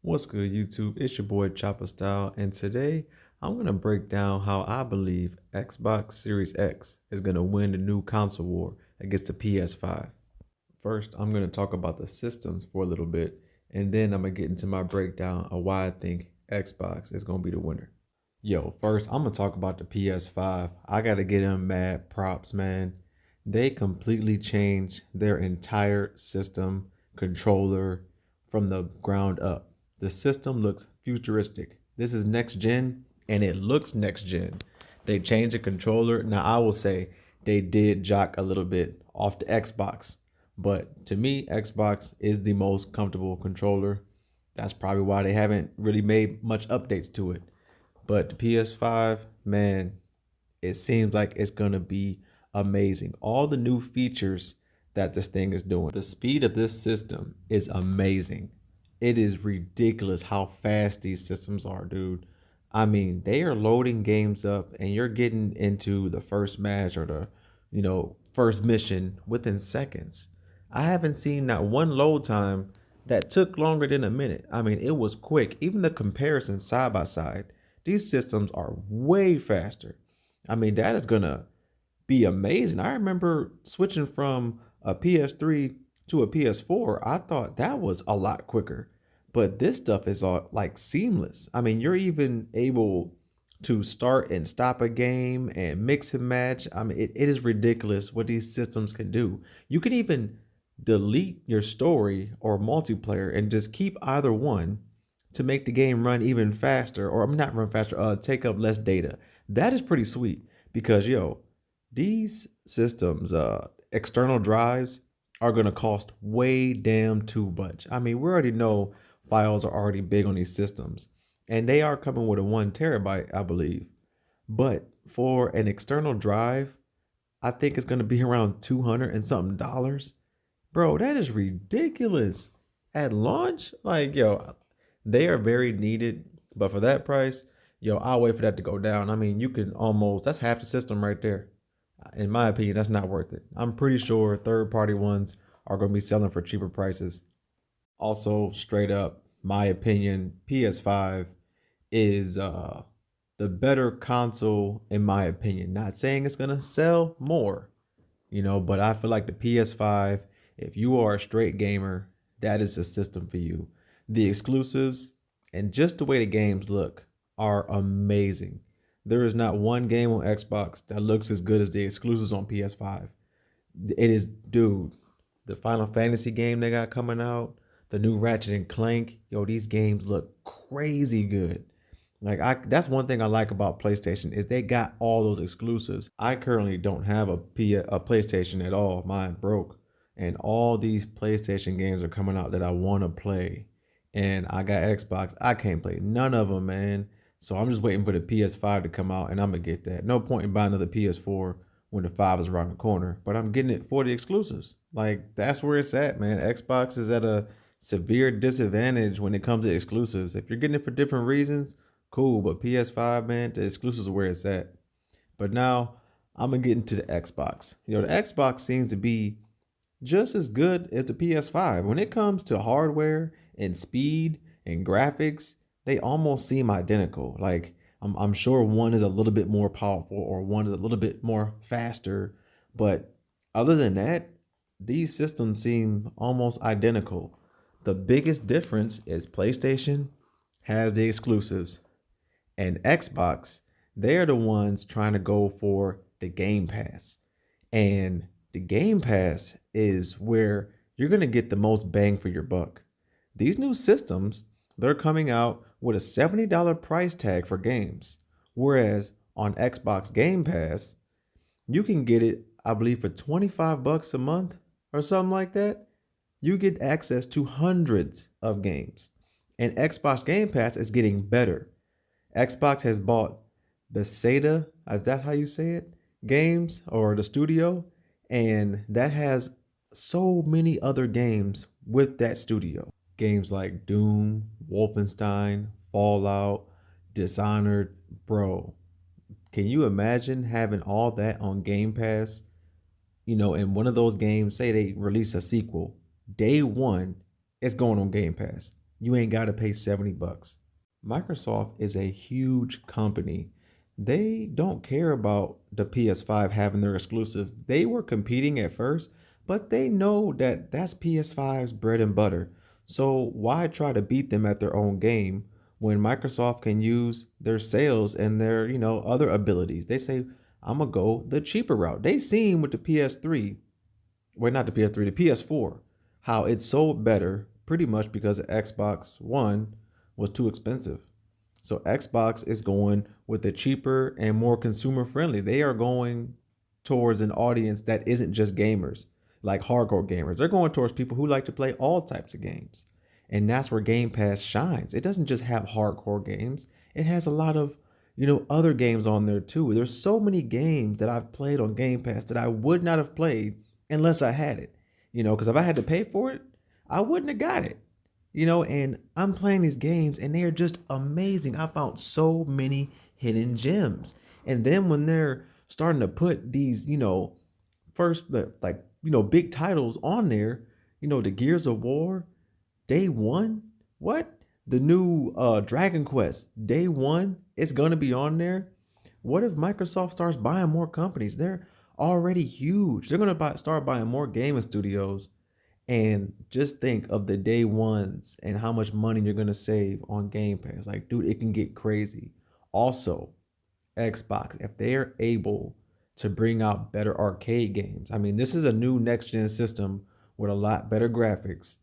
What's good, YouTube? It's your boy Chopper Style, and today I'm gonna break down how I believe Xbox Series X is gonna win the new console war against the PS5. First, I'm gonna talk about the systems for a little bit, and then I'm gonna get into my breakdown of why I think Xbox is gonna be the winner. Yo, first I'm gonna talk about the PS5. I gotta get them mad props, man. They completely changed their entire system controller from the ground up. The system looks futuristic. This is next gen and it looks next gen. They changed the controller. Now I will say they did jock a little bit off the Xbox, but to me, Xbox is the most comfortable controller. That's probably why they haven't really made much updates to it. But the PS5, man, it seems like it's gonna be amazing. All the new features that this thing is doing. The speed of this system is amazing. It is ridiculous how fast these systems are, dude. I mean, they are loading games up and you're getting into the first match or first mission within seconds. I haven't seen not one load time that took longer than a minute. I mean, it was quick. Even the comparison side by side, these systems are way faster. I mean, that is gonna be amazing. I remember switching from a PS3 to a PS4. I thought that was a lot quicker, but this stuff is all like seamless. I mean, you're even able to start and stop a game and mix and match. I mean, it is ridiculous what these systems can do. You can even delete your story or multiplayer and just keep either one to make the game run even faster, or I'm not run faster, take up less data. That is pretty sweet because these systems, external drives are gonna cost way damn too much. I mean, we already know files are already big on these systems, and they are coming with a 1 terabyte, I believe. But for an external drive, I think it's gonna be around 200 and something dollars. Bro, that is ridiculous. At launch, like they are very needed, but for that price, I'll wait for that to go down. I mean, you can almost that's half the system right there. In my opinion, that's not worth it. I'm pretty sure third party ones are going to be selling for cheaper prices. Also, straight up, my opinion, PS5 is the better console in my opinion. Not saying it's going to sell more, but I feel like the PS5, if you are a straight gamer, that is the system for you. The exclusives and just the way the games look are amazing. There is not one game on Xbox that looks as good as the exclusives on PS5. It is, dude, the Final Fantasy game they got coming out, the new Ratchet and Clank, these games look crazy good. Like that's one thing I like about PlayStation is they got all those exclusives. I currently don't have a PlayStation at all. Mine broke. And all these PlayStation games are coming out that I want to play. And I got Xbox. I can't play none of them, man. So I'm just waiting for the PS5 to come out and I'm gonna get that. No point in buying another PS4 when the 5 is around the corner. But I'm getting it for the exclusives. Like that's where it's at, man. Xbox is at a severe disadvantage when it comes to exclusives. If you're getting it for different reasons, cool, but PS5, man, the exclusives are where it's at. But now I'm gonna get into the Xbox. The Xbox seems to be just as good as the PS5. When it comes to hardware and speed and graphics, they almost seem identical. Like I'm sure one is a little bit more powerful or one is a little bit more faster, but other than that, these systems seem almost identical. The biggest difference is PlayStation has the exclusives and Xbox, they're the ones trying to go for the Game Pass. And the Game Pass is where you're going to get the most bang for your buck. These new systems, they're coming out with a $70 price tag for games. Whereas on Xbox Game Pass, you can get it, I believe, for 25 bucks a month or something like that. You get access to hundreds of games. And Xbox Game Pass is getting better. Xbox has bought Bethesda, is that how you say it? Games or the studio, and that has so many other games with that studio. Games like Doom, Wolfenstein, Fallout, Dishonored, bro. Can you imagine having all that on Game Pass? In one of those games, say they release a sequel, day one, it's going on Game Pass. you ain't got to pay 70 bucks. Microsoft is a huge company. They don't care about the PS5 having their exclusives. They were competing at first, but they know that that's PS5's bread and butter. So why try to beat them at their own game when Microsoft can use their sales and their, other abilities? They say, I'm gonna go the cheaper route. They seen with the PS3, well, not the PS3, the PS4, how it sold better pretty much because the Xbox One was too expensive. So Xbox is going with the cheaper and more consumer friendly. They are going towards an audience that isn't just gamers, like hardcore gamers. They're going towards people who like to play all types of games. And that's where Game Pass shines. It doesn't just have hardcore games. It has a lot of, other games on there too. There's so many games that I've played on Game Pass that I would not have played unless I had it. Because if I had to pay for it, I wouldn't have got it. And I'm playing these games and they are just amazing. I found so many hidden gems. And then when they're starting to put these, first, like, big titles on there, the Gears of War, day one, what? The new Dragon Quest, day one, it's going to be on there. What if Microsoft starts buying more companies? They're already huge. They're going to start buying more gaming studios, and just think of the day ones and how much money you're going to save on Game Pass. Like, dude, it can get crazy. Also, Xbox, if they're able to bring out better arcade games, I mean, this is a new next gen system with a lot better graphics.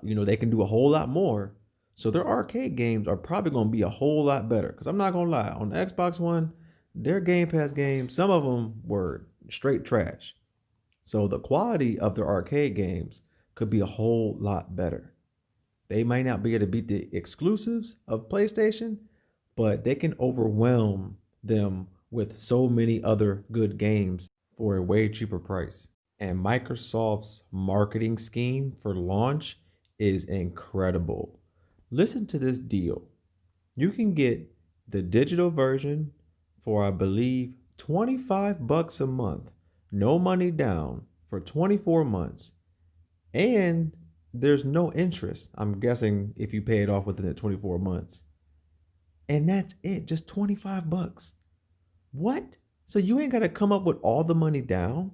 They can do a whole lot more. So their arcade games are probably going to be a whole lot better. Because I'm not going to lie, on the Xbox One, their Game Pass games, some of them were straight trash. So the quality of their arcade games could be a whole lot better. They might not be able to beat the exclusives of PlayStation, but they can overwhelm them with so many other good games for a way cheaper price. And Microsoft's marketing scheme for launch is incredible. Listen to this deal. You can get the digital version for, I believe, 25 bucks a month, no money down for 24 months. And there's no interest, I'm guessing, if you pay it off within the 24 months. And that's it, just 25 bucks. What? So you ain't got to come up with all the money down?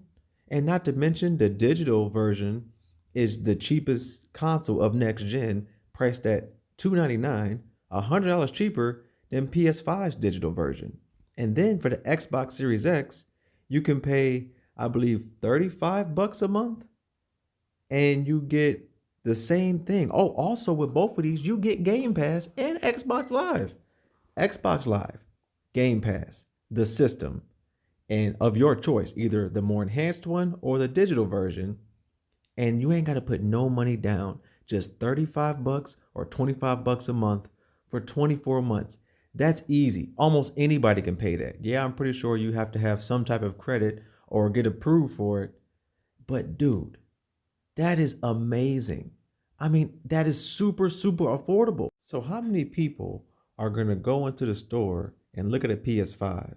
And not to mention the digital version is the cheapest console of next gen, priced at $299, $100 cheaper than PS5's digital version. And then for the Xbox Series X, you can pay, I believe, 35 bucks a month and you get the same thing. Oh, also with both of these, you get Game Pass and Xbox Live. Xbox Live, Game Pass, the system, and of your choice, either the more enhanced one or the digital version. And you ain't got to put no money down, just 35 bucks or 25 bucks a month for 24 months. That's easy. Almost anybody can pay that. Yeah, I'm pretty sure you have to have some type of credit or get approved for it. But dude, that is amazing. I mean, that is super, super affordable. So how many people are going to go into the store and look at a PS5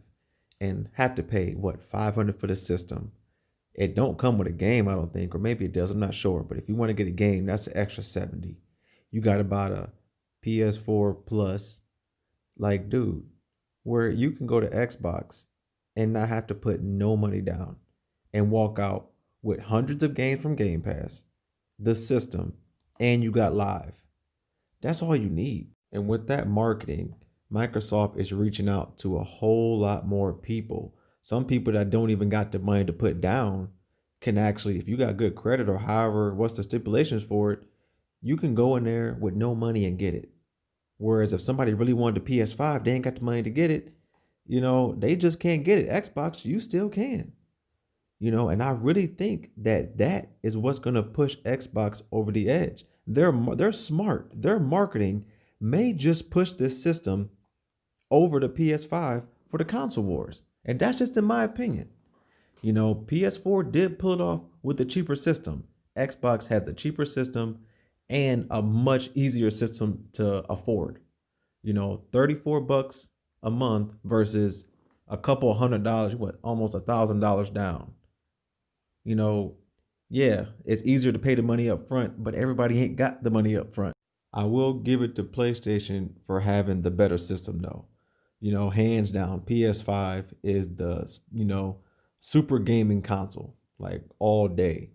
and have to pay, what, $500 for the system? It don't come with a game, I don't think, or maybe it does, I'm not sure. But if you want to get a game, that's an extra 70. You got about a PS4 Plus. Like, dude, where you can go to Xbox and not have to put no money down and walk out with hundreds of games from Game Pass, the system, and you got Live. That's all you need. And with that marketing, Microsoft is reaching out to a whole lot more people. Some people that don't even got the money to put down can actually, if you got good credit or however, what's the stipulations for it, you can go in there with no money and get it. Whereas if somebody really wanted the PS5, they ain't got the money to get it, they just can't get it. Xbox, you still can. And I really think that that is what's going to push Xbox over the edge. They're smart. Their marketing may just push this system over the PS5 for the console wars. And that's just in my opinion. PS4 did pull it off with the cheaper system. Xbox has the cheaper system and a much easier system to afford. 34 bucks a month versus a couple $100, almost $1,000 down. Yeah, it's easier to pay the money up front, but everybody ain't got the money up front. I will give it to PlayStation for having the better system though. Hands down, PS5 is the super gaming console, like all day.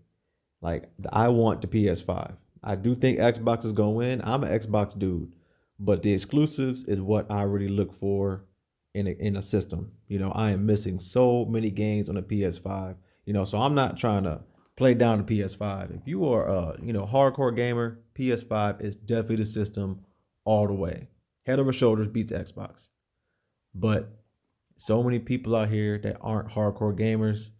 Like I want the PS5. I do think Xbox is gonna win. I'm an Xbox dude, but the exclusives is what I really look for in a system. I am missing so many games on the PS5. So I'm not trying to play down the PS5. If you are a hardcore gamer, PS5 is definitely the system all the way. Head over shoulders beats Xbox. But so many people out here that aren't hardcore gamers.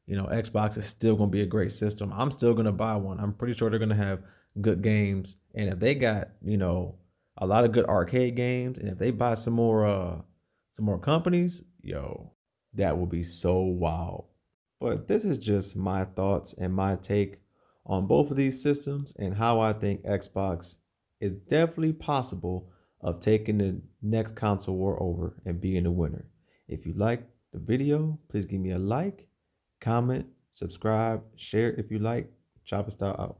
Xbox is still going to be a great system. I'm still going to buy one. I'm pretty sure they're going to have good games. And if they got a lot of good arcade games, and if they buy some more companies, that will be so wild. But this is just my thoughts and my take on both of these systems and how I think Xbox is definitely possible of taking the next console war over and being the winner. If you like the video, please give me a like, comment, subscribe, share if you like. Chopper Style out.